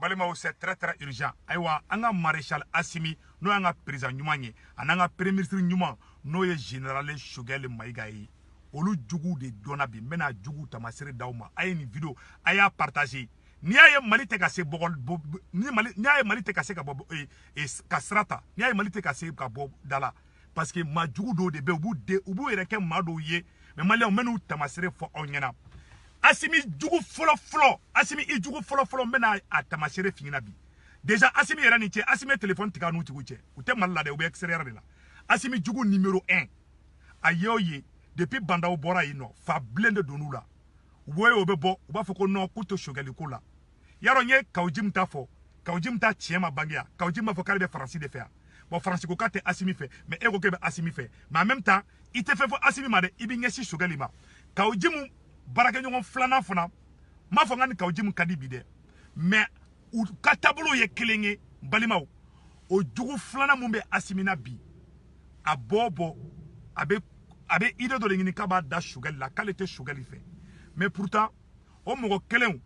Balima, c'est très très urgent. Aïwa, anga maréchal Assimi, no anga président Nyumanye, ananga premier ministre Nyuma, no ye général Shogel Maïgaï. Olu djougou de donabi, mena djougou tamasere dauma. Aïe ni vidéo, aïe partagé. Ni aïe mali te kase bogol, ni aïe mali te kase ka bob et kasrata, ni aïe mali te kase ka bob dala. Parce que ma djougou do de be, ubu ereke mado ye, mais mali on menu tamasere fo onyena. Assimi djougou folo, Assimi i djougou folo, mena a tamasere finginabi. Déjà, Assimi era niche, Assimi téléphone tika nou tigouche. Ou te malade ou be extérieur de la. Assimi djougou numéro 1. Ayoye, depuis Bandao Bora ino, fa blende donou la. Ou boye ou bebo, ou ba foko non kuto shogali ko la. Yaro nye kaujim ta fo, kaujim ta tiema bangia, kaujim ma fokale be Franci de faire. Bon Franci ko kate Assimi fait, mais ego ke be Assimi fait. Mais en même temps, il te fait fo Assimi ma de ibi ngesi shogali ma. Kaujimu barake nyon flana fona, ma fo ngani kaujimu kadibi de. Mais ou katabolo ye kelenge balima o djougou flana mumbe Assimi na bi. A bobo abe ide do lengini kaba da shogali la qualité shogali fait. Mais pourtant, o mogo kelen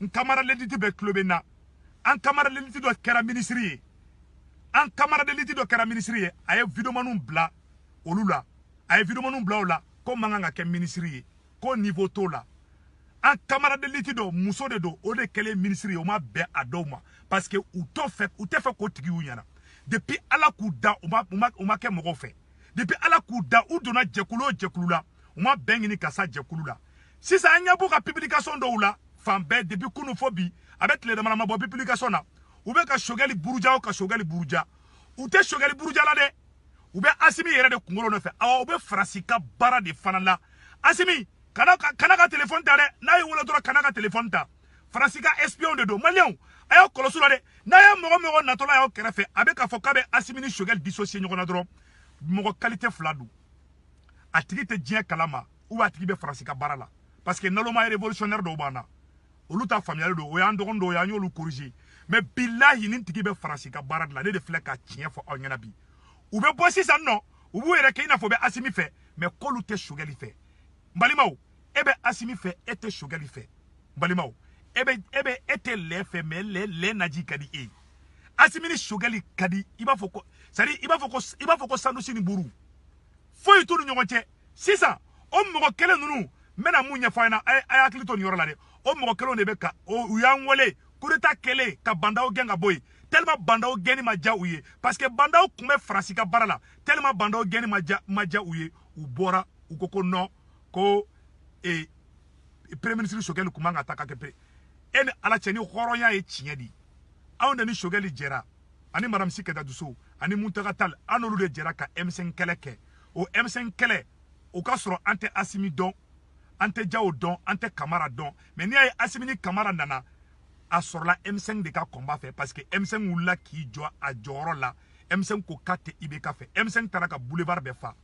un camarade l'élite be klobena, un camarade l'élite do kera ministrie. Un camarade l'élite do kera ministrie, aye vidéo manum bla olula, aye vidéo manum bla ola ko manganga ke ministrie, ko niveau to la. Un camarade l'élite do muso de do o de kele ministrie o ma be adoma parce que ou te fait ko tigi unyana. Depuis ala kuda o ma ke mogo fait. Depuis ala kuda ou dona jekulu la, o ma bengini kasa jekulu la. Si ça a une publication de la, femme depuis Kounophobie, avec les demandes de publication, ou bien que Shogali Bourja ou que Shogali Bourja, ou te Shogali Bourja là de, ou bien Assimi yere de Kongolo ne fait, ou bien Fransika Bara de Fanala. Assimi, Kanaka téléphone tare, na y ou l'autre Kanaka téléphone ta, Fransika espion de do, Malion, ayo Kolosula de, na ya Moro Natola yo Kerefe, avec un focabe Assimi ni Shogal dissocié Nyogonadro, Moro qualité fladou. Atrite Dien Kalama, ou Atribe Fransika Bara là. Parce que Naloma est révolutionnaire d'Obana. Oluta familial do, Oyandoron do, Yanyo lu corrigé. Mais billahi n'intigibe Fransika barad la, de flek à tien for Onyanabi. Ou be bossi ça non, ou vous ere kina fobe Assimi fait, mais kolute Shogali fait. Mbalimao, ebe Assimi fait, ete Shogali fait. Mbalimao, ebe ete le fait, mais le naji kadi e. Assimi ni Shogali kadi, iba foko, sari iba foko sandusi ni buru. Faut y tout nous si ça, on me kele nous. Mena munya faina ay aklito ni yorala de o mo kelo ne beka o yanwole kureta kele ka bandao genga boy tellement bandao geni maja uye parce que bandao kume Fransika barala tellement bandao geni maja uye u bora u koko no ko premier ministre Shogali kumanga taka kepe en ala cheni horonya e chinyedi awonde ni Shogali jera ani madame Siketa Duso ani Muntaka Tall anolu de jera ka M5 keleke o M5 kele o ka soro ante Assimi don ante Jao don, ante Kamara don. Mais ni a Assimi ni Kamara nana, a sur la M5 de ka combat fait. Parce que M5 ou la qui joa a joro la, M5 ko kate ibeka fait. M5 taraka boulevard befa.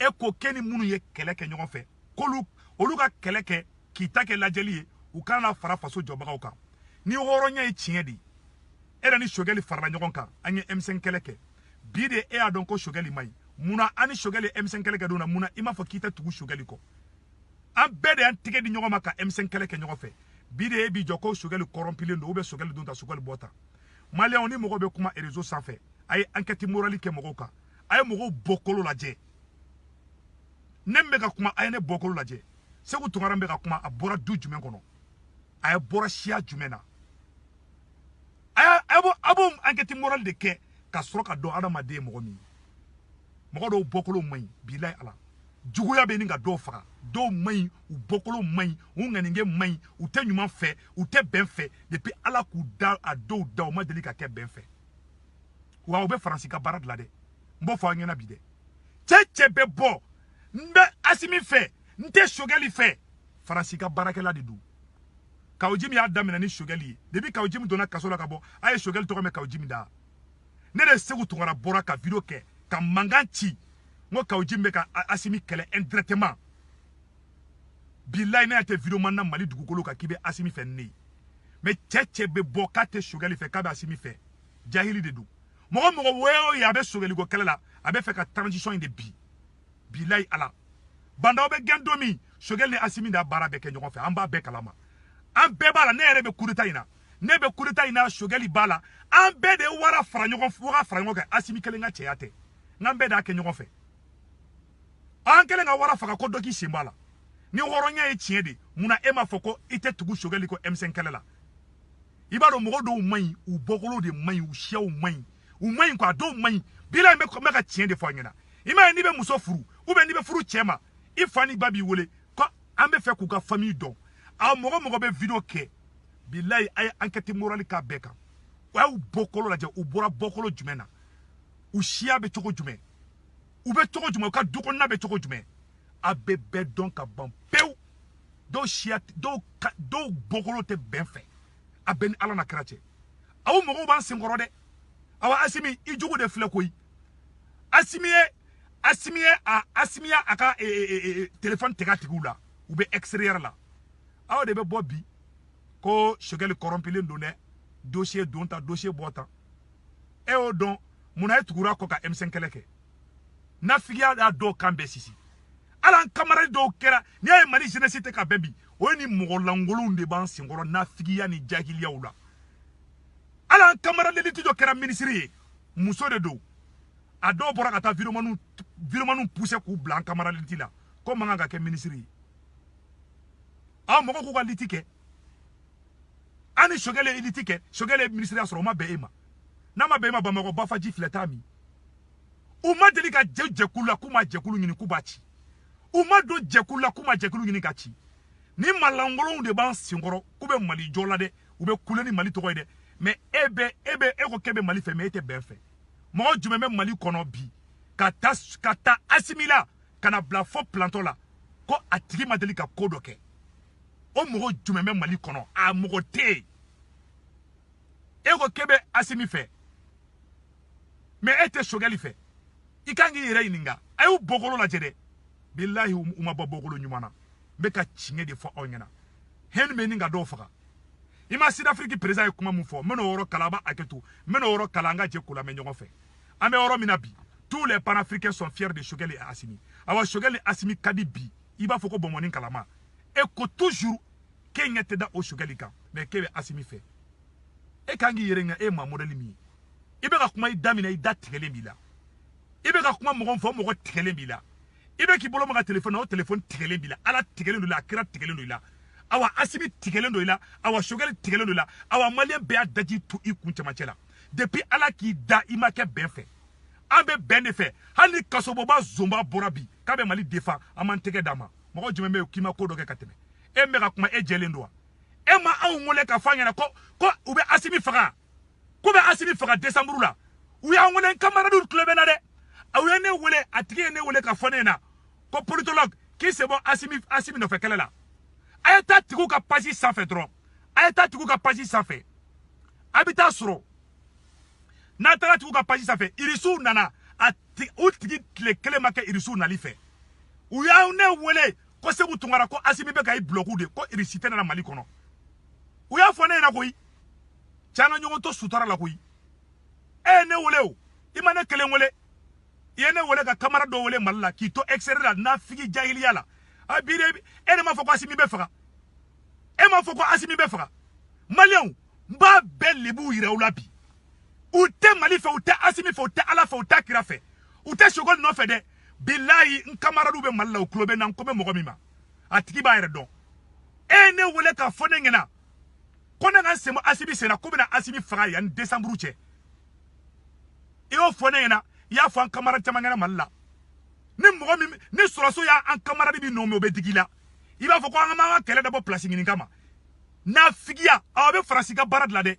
E ko keni munu ye keleke nyon fait. Kolu, oluka keleke, ki take la jeli, ou kana fara faso jobaga oka. Ni horonya e chiedi. Era ni Shogali farla nyon ka, anye M5 keleke. Bide e a donko Shogali mai. Muna ani Shogali M5 keleke dona, muna ima fo kita tugu Shogali ko. An bede an tike di nyogoma ka M5 keleke nyogo fe bide bi joko Shogali corrompile ndo ube Shogali donta Shogali bota Malien oni mogo be kuma réseau sans fait ay enquête moralique mogo ka ay mogo bokolo laje nembe ka kuma ay ne bokolo laje segu tungarambe ka kuma abora du jumen kono ay bora shia jumena ay abo enquête morale de ke ka soroka do adama de mogo mi mogo do bokolo mai bilay ala juguya be ninga do faga do mai u bokolo mai u nganinge mai u te nyuma fe u te ben fe depuis ala ku da a do da o ma deli ka ke ben fe wa o be Fransika barad la de mbo fa nyana bi de cheche be bo mbe Assimi fe nte Shogali fe Fransika barake la de du Kaojimi ya damina ni Shogali depuis Kaojimi dona kasola ka bo ay Shogali to ko me Kaojimi da ne de segu to ngara bora ka video ke ka manganchi ngo Kaojimi ka Assimi kele indirectement billahi na te video manna Mali dugukolo ka kibe Assimi fe ne mais cheche be bo ka te Shogali fe ka be Assimi fe jahili de du mogo weo ya be Shogali go kele la abe fe ka transition de bi billahi ala banda be gendomi Shogali ni Assimi da bara be ke nyon fe amba be kalama an be bala ne ere be coup d'état ina ne be coup d'état ina Choguel bala an be de wara fara ɲɔgɔn kan Assimi kelen ka cɛya tɛ n'an bɛɛ da kɛ ɲɔgɔn fɛ an kelen ka wara faga ko dɔ k'i sen b'a la ni hɔrɔnya ye tiɲɛ de munna e m'a fɔ ko i tɛ tugu Choguel ko M5 kɛlɛ la i b'a dɔn mɔgɔ dɔw man ɲi u bɔkolo de man ɲi u siyaw man ɲi u man ɲi quoi dɔw man ɲi bila in bɛ ka tiɲɛ de fɔ an ɲɛna i m'a ye n'i bɛ muso furu ou bien n'i bɛ furu cɛ ma i fa ni ba b'i wele ko an bɛ fɛ k'u ka famille dɔn a mɔgɔ bɛ video kɛ bilayi a ye enquête morale k'a bɛɛ kan u y'u bɔkolo lajɛ u bɔra bɔkolo jumɛn na u siya bɛ cogo jumɛn u bɛ cogo jumɛn u ka du kɔnɔna bɛ cogo jumɛn a bɛ bɛɛ dɔn ka ban pewu dɔw siya dɔw bɔkolo tɛ bɛn fɛ a bɛn ni Ala na kira cɛ aw mɔgɔw b'an senkɔrɔ dɛ awa Assimi i jugu de filɛ koyi Assimi ya a ka téléphone tigɛ a tigiw la u bɛ extérieur la aw de bɛ bɔ bi ko Choguel corrompilen don dɛ dossier don ta dossier bɔ ta e y'o dɔn munna e tugura kɔ ka M5 kɛlɛ kɛ nafigiya y'a dɔw kan bɛɛ sisi ala an camarade dɔw kɛra n'i y'a ye Mali jeunesse tɛ ka bɛn bi o ye ni mɔgɔ lankolonw de b'an senkɔrɔ nafigiya ni jahiliyaw la ala an camarade élite dɔ kɛra ministre ye muso de don a dɔw bɔra ka taa vidéoman pousser k'u bila an camarade élite la ko man kan ka kɛ ministre ye a mɔgɔ k'u ka liti kɛ ani Choguel ye liti kɛ Choguel ye ministre ya sɔrɔ o ma bɛn e ma n'a ma bɛn e ma Bamakɔ Bafaji filɛ t'a min u ma deli ka jɛkulu la k'u ma jɛkulu ɲini k'u b'a ci u ma don jɛkulu la k'u ma jɛkulu ɲini ka ci ni malangolonw de b'an senkɔrɔ k'u bɛ Mali jɔ la dɛ u bɛ kule ni Mali tɔgɔ ye dɛ mais e ko k'e bɛ Mali fɛ mais e tɛ bɛn fɛ mɔgɔ jumɛn bɛ Mali kɔnɔ bi ka taa Assimi la ka na bila fo plantɔ la ko a tigi ma deli ka ko dɔ kɛ o mɔgɔ jumɛn bɛ Mali kɔnɔ a mɔgɔ tɛ e ko k'e bɛ Assimi fɛ mais e tɛ Choguel fɛ i kan k'i yɛrɛ ɲininka a y'u bɔkolo lajɛ dɛ bilahi u ma bɔ bɔkolo ɲuman na n bɛ ka tiɲɛ de fɔ aw ɲɛna hɛn bɛ nin ka dɔw faga i ma Sud-Afrique président ye kuma min fɔ n bɛn'o yɔrɔ kalan a b'a hakɛto n bɛn'o yɔrɔ kalan an ka jɛ k'o lamɛn ɲɔgɔn fɛ an bɛ yɔrɔ min na bi tous les panafricains sont fiers de Choguel et Assimi awa Choguel ni Assimi ka di bi i b'a fɔ ko bɔnbɔnni kalama e ko toujours k'e ɲɛ tɛ da o Choguel kan mais k'e bɛ Assimi fɛ e kan k'i yɛrɛ ɲininka e ye maa modèle min ye i bɛ ka kuma i da min na i da tigɛlen b'i la i bɛ ka kuma mɔgɔ fɔ mɔgɔ tigɛlen b'i la i bɛ k'i bolo maga téléphone na o téléphone tigɛlen b'i la Ala tigɛlen do i la a kira tigɛlen do i la awa Assimi tigɛlen do i la awa Choguel tigɛlen do i la awa malien bɛɛ y'a daji tu i kun cɛmancɛ la depuis Ala k'i da i ma kɛ bɛn fɛ an bɛ bɛn de fɛ hali ni kasobɔba zonba bɔra bi k'a bɛ Mali défend an m'an tɛgɛ d'a ma mɔgɔ jumɛn bɛ yen k'i ma ko dɔ kɛ ka tɛmɛ e bɛ ka kuma e jɛlen do wa e ma anw wele ka fɔ an ɲɛna ko u bɛ Assimi faga k'u bɛ Assimi faga décembre la u y'an wele n camarades tulo bɛ na dɛ aw ye ne wele a tigi ye ne wele ka fɔ ne ɲɛna ko politologue k'i sen bɔ Assimi nɔfɛ kɛlɛ la a ye taa tigiw ka page sanfɛ dɔrɔn a ye taa tigiw ka page sanfɛ a bɛ taa sɔrɔ n'a taara tigiw ka page sanfɛ irisiw nana o tigi tile kelen ma kɛ irisiw nali fɛ u y'aw ne wele ko Seku Tunkara ko Assimi bɛ ka i bloqué de ko irisi tɛ nana Mali kɔnɔ u y'a fɔ ne ɲɛna koyi cɛ an ka ɲɔgɔn to sutura la koyi e ye ne wele o i ma ne kelen wele i ye ne wele ka camarade dɔ wele Mali la k'i to extérieur la nafigi jahiliya la a bi de e de m'a fɔ ko Assimi bɛ faga e m'a fɔ ko Assimi bɛ faga maliyɛnw n b'a bɛɛ lebu yira u la bi u tɛ Mali fɛ u tɛ Assimi fɛ u tɛ Ala fɛ u tɛ kira fɛ u tɛ Choguel nɔfɛ dɛ bilahi n camarade bɛ Mali la u tulo bɛ n na n ko bɛ mɔgɔ min ma a tigi b'a yɛrɛ dɔn e ye ne wele ka fɔ ne ɲɛna ko ne ka n sen bɔ Assimi sen na ko bɛna Assimi faga yanni décembre cɛ i y'o fɔ ne ɲɛna i y'a fɔ an camarade caman ɲɛna Mali la ni mɔgɔ min ni sɔrɔso y'an camarade min nɔ o bɛ digi la i b'a fɔ ko an ka kɛlɛ dabɔ place ɲini kama nafigiya aw bɛ Faransi ka baara de la dɛ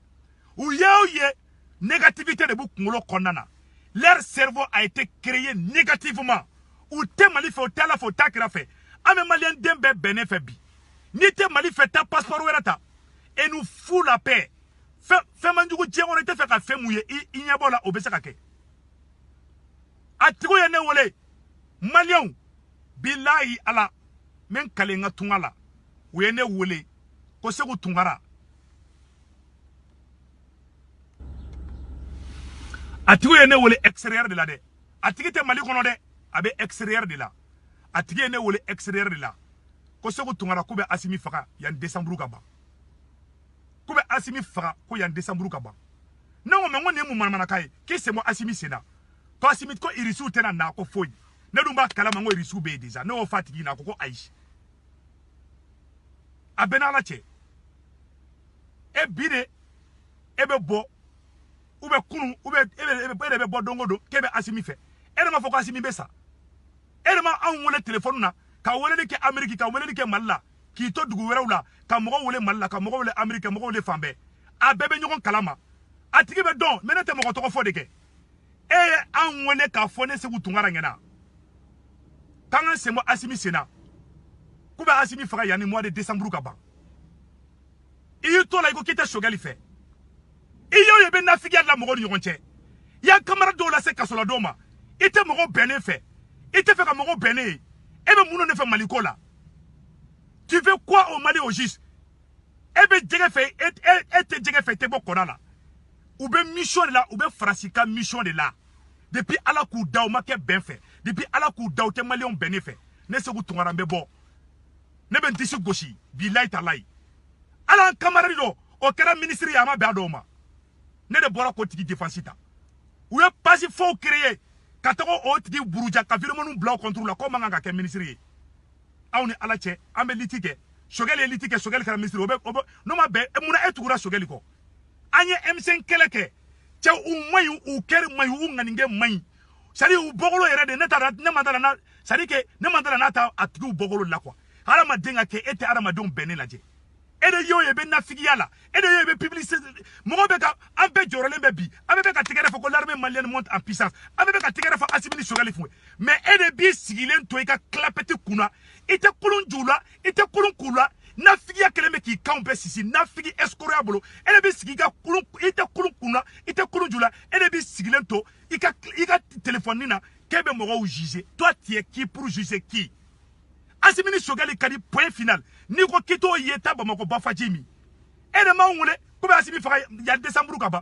u ye o ye négativité de b'u kunkolo kɔnɔna na leur cerveau a été créé négativement u tɛ Mali fɛ u tɛ Ala fɛ u tɛ kira fɛ an bɛ maliyɛn den bɛɛ bɛnnen fɛ bi n'i tɛ Mali fɛ taa passeport wɛrɛ ta et nous fout la paix fɛn man jugu diɲɛ kɔnɔ i tɛ fɛ ka fɛn mun ye i ɲɛ b'o la o bɛ se ka kɛ a tigiw ye ne wele maliyɛnw bilahi Ala n bɛ n kale n ka tunga la u ye ne wele ko Seku Tunkara a tigi ye ne wele extérieur de la dɛ a tigi tɛ Mali kɔnɔ dɛ a bɛ extérieur de la a tigi ye ne wele extérieur de la ko Seku Tunkara k'u bɛ Assimi faga yanni décembre ka ban k'u bɛ Asimi fera ko yan décembre ka ba non mais ngone mu manana kai ki c'est moi Asimi sena to Asimi ko irisu tena na ko foyi ne dum ba kala mango irisu be déjà no fatigi na ko aish abena la che e bide ebe bo ube kunu ube ebe bo dongodo kebe Asimi fe ere ma foko Asimi besa ere ma an wole téléphone na ka wole ke Amerique ka wole ke Malla ki to dugu wɛrɛw ka mɔgɔ wole Malla ka mɔgɔ wole Amerique mɔgɔ wole fanbɛ a bɛɛ bɛ ɲɔgɔn kalama a tigi bɛ dɔn mais ne tɛ mɔgɔ tɔgɔ fɔ de kɛ e ye an wele k'a fɔ ne Segu Tunkara ɲɛna k'an ka sen bɔ Asimi senna k'u bɛ Asimi faga yanni mois de décembre ka ban i y'i to la i ko k'i tɛ sogɛli fɛ i y'o ye bɛ nafigiya la mɔgɔw ni ɲɔgɔn cɛ i y'a kamara dɔw lase kaso la dɔw ma i tɛ mɔgɔ bɛnnen fɛ i tɛ fɛ ka mɔgɔ bɛnnen ye e bɛ mun de fɛ Maliko la tu veux quoi au Mali au juste e bɛ jɛgɛ fɛ e tɛ jɛgɛ fɛ i tɛ bɔ kɔda la u bɛ mission de la u bɛ farasi ka mission de la depuis ala k'u da u ma kɛ bɛn fɛ depuis ala k'u da u tɛ maliyɛnw bɛnnen fɛ ne Segu Tunkara n bɛ bɔ ne bɛ n disi gosi bilayi talayi ala an camarade dɔ o kɛra ministre ye a ma bɛn a dɔw ma ne de bɔra k'o tigi défense ta u ye page fɔw créer ka taga o tigi buruja ka vidéo bila o compte la ko man kan ka kɛ ministre ye aw ni ala cɛ an bɛ liti kɛ Sogɛli ye liti kɛ Sogɛli kɛra ministre o bɛ n'o ma bɛn munna e tugura Sogɛli kɔ an ye M5 kɛlɛ kɛ cɛ u maɲi u kɛri maɲi u ŋaningɛ maɲi c'est à dire u bɔkolo yɛrɛ de ne ma dala na c'est à dire que ne ma dala n'a ta a tigiw bɔkolo la quoi hadamaden ka kɛ e tɛ hadamadenw bɛnnen lajɛ e de y'o ye bɛ nafigiya la e de y'o ye bɛ publicité mɔgɔ bɛ ka an bɛɛ jɔrɔlen bɛ bi an bɛ bɛ ka tigɛrɛ fɔ ko l'armée malienne monte en puissance an bɛ bɛ ka tigɛrɛ fɔ Asimi ni Sogɛli fɛ mais e de b'i sigilen to i ka clapette kunna i tɛ kulun ju la i tɛ kulun ku la nafigiya kelen bɛ k'i kanw bɛɛ sisi nafigi escroya bolo e de bɛ sigi i ka kulun i tɛ kulun kunna i tɛ kulun ju la e de b'i sigilen to i ka téléphone na k'e bɛ mɔgɔw juger toi tu es qui pour juger qui Asimi ni Sogɛli ka di point final n'i ko k'i t'o ye ta Bamakɔ Bafaji min e de m'anw wele ko bɛ Asimi faga ya décembre ka ban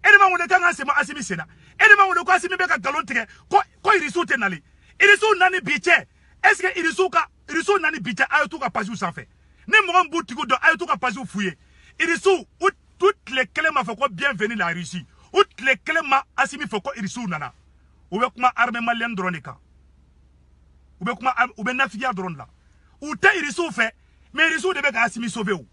e de m'anw wele k'an ka sema Asimi senna e de m'anw wele ko Asimi bɛ ka galon tigɛ ko irisiw tɛ nali irisiw nani bi cɛ est ce que irisiw nani bi cɛ a ye t'u ka pages sanfɛ ni mɔgɔ min b'u tigiw dɔn a ye t'u ka pages f'u ye irisiw u tile kelen ma fɔ ko bienvenue la Russie u tile kelen ma Asimi fɔ ko irisiw nana u bɛ kuma armée malienne dɔrɔn de kan u bɛ nafigiya dɔrɔn de la u tɛ irisiw fɛ mais irisiw de bɛ ka Asimi sauver o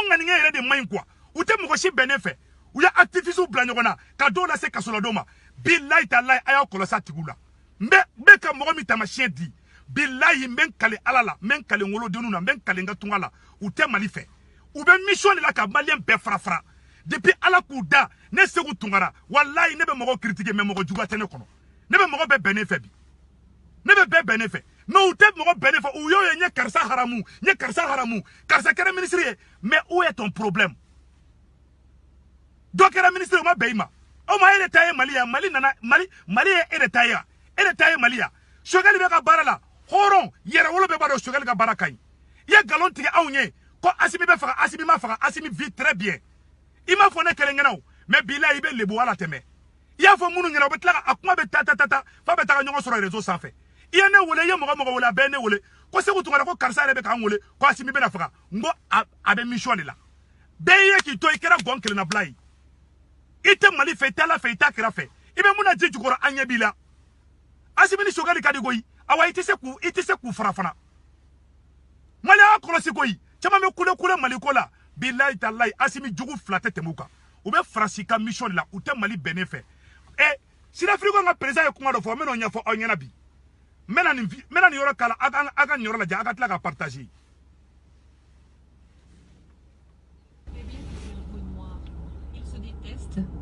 ŋaningɛ yɛrɛ de maɲi quoi u tɛ mɔgɔ si bɛnnen fɛ u ye activistes bila ɲɔgɔn na ka dɔw lase kaso la dɔw ma bilayi talayi a y'aw kɔlɔsi a tigiw la n bɛ ka mɔgɔ min taamasiyɛn di bilayi n bɛ n kale ala la n bɛ n kale n wolodenw na n bɛ n kale n ka tunga la u tɛ Mali fɛ u bɛ mission de la ka maliyɛn bɛɛ fara depuis ala k'u da ne Segu Tunkara walayi ne bɛ mɔgɔw critiquer mais mɔgɔ juguya tɛ ne kɔnɔ ne bɛ mɔgɔ bɛɛ bɛnnen fɛ bi ne bɛ bɛɛ bɛnnen fɛ mais u tɛ mɔgɔ bɛnnen fɛ u y'o ye n ye karisa haramu karisa kɛra ministre ye mais où est ton problème dɔ kɛra ministre o ma bɛn i ma o ma e de ta ye Mali ya Mali ye e de ta ye e de ta ye Mali ya Sogɛli bɛ ka baara la hɔrɔn yɛrɛwolo bɛɛ b'a dɔn Sogɛli ka baara ka ɲi i ye nkalon tigɛ anw ye ko Asimi bɛ faga Asimi ma faga Asimi vit très bien i m'a fɔ ne kelen ɲɛna o mais bilayi i bɛ lebu ala tɛmɛ i y'a fɔ minnu ɲɛna u bɛ tila a kuma bɛ ta f'a bɛ taga ɲɔgɔn sɔrɔ réseau sanfɛ i ye ne wele i ye mɔgɔ wele a bɛɛ ye ne wele ko Segu Tunkara ko karisa yɛrɛ bɛ k'an wele ko Asimi bɛna faga n ko a bɛ mission de la bɛɛ ye k'i to i kɛra gɔn kelenna bila ye i tɛ Mali fɛ i tɛ ala fɛ i t'a kira fɛ i bɛ mun na ji jukɔrɔ an ɲɛ b'i la Asimi ni Sogɛli ka di koyi awa i tɛ se k'u fara fana Mali y'a kɔlɔsi koyi caman bɛ kule Maliko la bilayi talayi Asimi jugu fila tɛ tɛmɛ u kan u bɛ farasi ka mission de la u tɛ Mali bɛnnen fɛ Sud-Afrique ka président ye kuma dɔ fɔ n bɛ n'o ɲɛfɔ aw ɲɛna bi n bɛ na nin yɔrɔ kala a ka nin yɔrɔ lajɛ a ka tila ka partager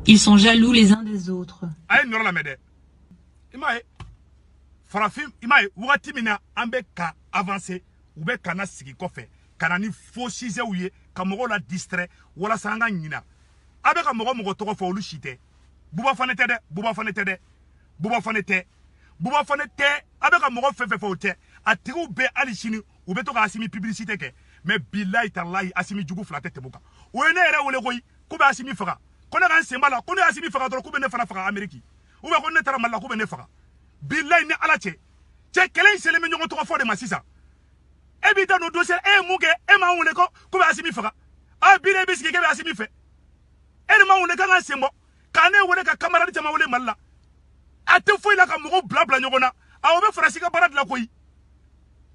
Ils sont jaloux les uns des autres. Aye nyoro la mede. Imaye farafin imaye wagati mina an bɛ ka avancer u bɛ kana sigi kɔfɛ kana ni faux sujet u ye ka mɔgɔw la distrait walasa an ka ɲina a bɛ ka mɔgɔ tɔgɔ fɔ olu si tɛ Buba Fane tɛ dɛ Buba Fane tɛ a bɛ ka mɔgɔ fɛn fɔ o tɛ a tigiw bɛ hali sini u bɛ to ka Asimi publicité kɛ mais bilayi talayi Asimi jugu fila tɛ tɛmɛ u kan o ye ne yɛrɛ wele koyi ko bɛ Asimi faga ko ne ka n sen b'a la ko ne Asimi faga dɔrɔn ko bɛ ne fana faga Amérique ou bien ko ne taara Mali la ko bɛ ne faga bilayi ni ala cɛ kɛlɛ in selen bɛ ɲɔgɔn tɔgɔ fɔ de ma sisan e b'i da n'o dossier e ye mun kɛ e m'an wele ko bɛ Asimi faga a bile bisiki ke Assimi fait e ma wona kan sembo kane wona ka camarade jama wole malla ate foi la ka mo blabla nyogona a obe farasi ka barad la koyi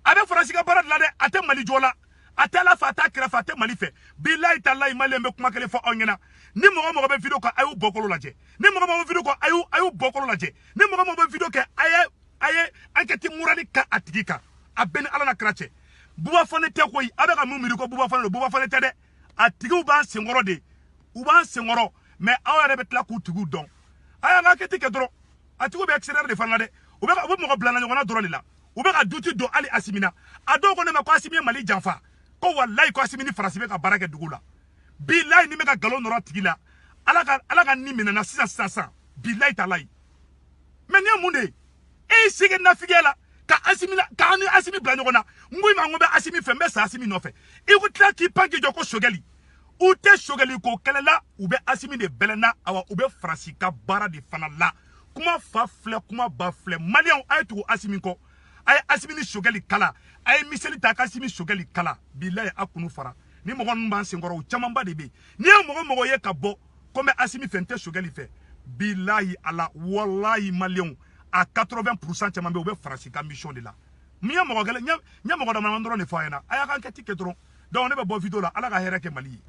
abe farasi ka barad la de ate mali jola ate la fata kira fata mali fe billahi tallahi mali me kuma kele fo onyena ni mo be video ko ayu bokolo la je ni mo video ko ayu bokolo la je ni mo be video ke aye anketi murali ka atigika abeni ala na krache buba fone te koyi abe ka mumiri ko buba fone te de atigu ba sengoro de uban sengoro mais awere betla ku tigu don aya nga keti ke dro atigu be accéléré de fanade ube mo blana ngona dro lila ube ka duti do ali Assimina ado ko ne ma ko Assimi mali janfa ko wallahi ko Assimi ni farasibe ka baraka dugula billahi ni me ka galon nora tigila ala ka ni menana 600 billahi talai mais ni munde e sige na figela ka Assimi ka ni Assimi blana ngona ngui ma ngobe Assimi fe mbe sa Assimi no fe e ko tla ki panki joko shogeli ute shogeli ko kelela ube Assimi de belena awa ube farasika bara de fanala kuma fa fle kuma ba fle malian aytu Assimi ko ay Assimi ni shogeli kala ay miseli ta Assimi shogeli kala billahi akunu fara ni mo gon ban singoro chamamba de be ni mo ye ka bo comme Assimi fente shogeli fe billahi ala wallahi malian à 80% chamamba ube farasika mission de la mi mo gele nya mo da man ndoro ne fa yana aya kan ketike tro donc ne be bo video la ala ka here ke mali